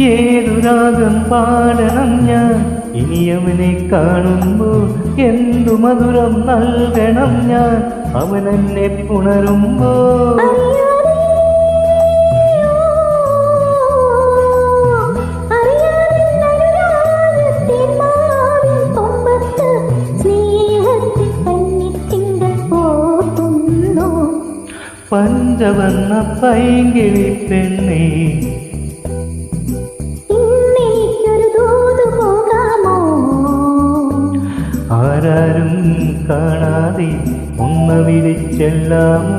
ഏതു രാഗം പാടണം ഞാൻ ഇനിയവനെ കാണുമ്പോൾ, എന്തു മധുരം നൽകണം ഞാൻ അവനെന്നെ പുണരുമ്പോൾ. പഞ്ചവർണ്ണ പൈങ്കിളി പെണ്ണേ, ഇന്നെനിക്കൊരു ദൂതു പോകാമോ? ആരാരും കാണാതെ ഒന്ന് വിളിച്ചെല്ലാമോ?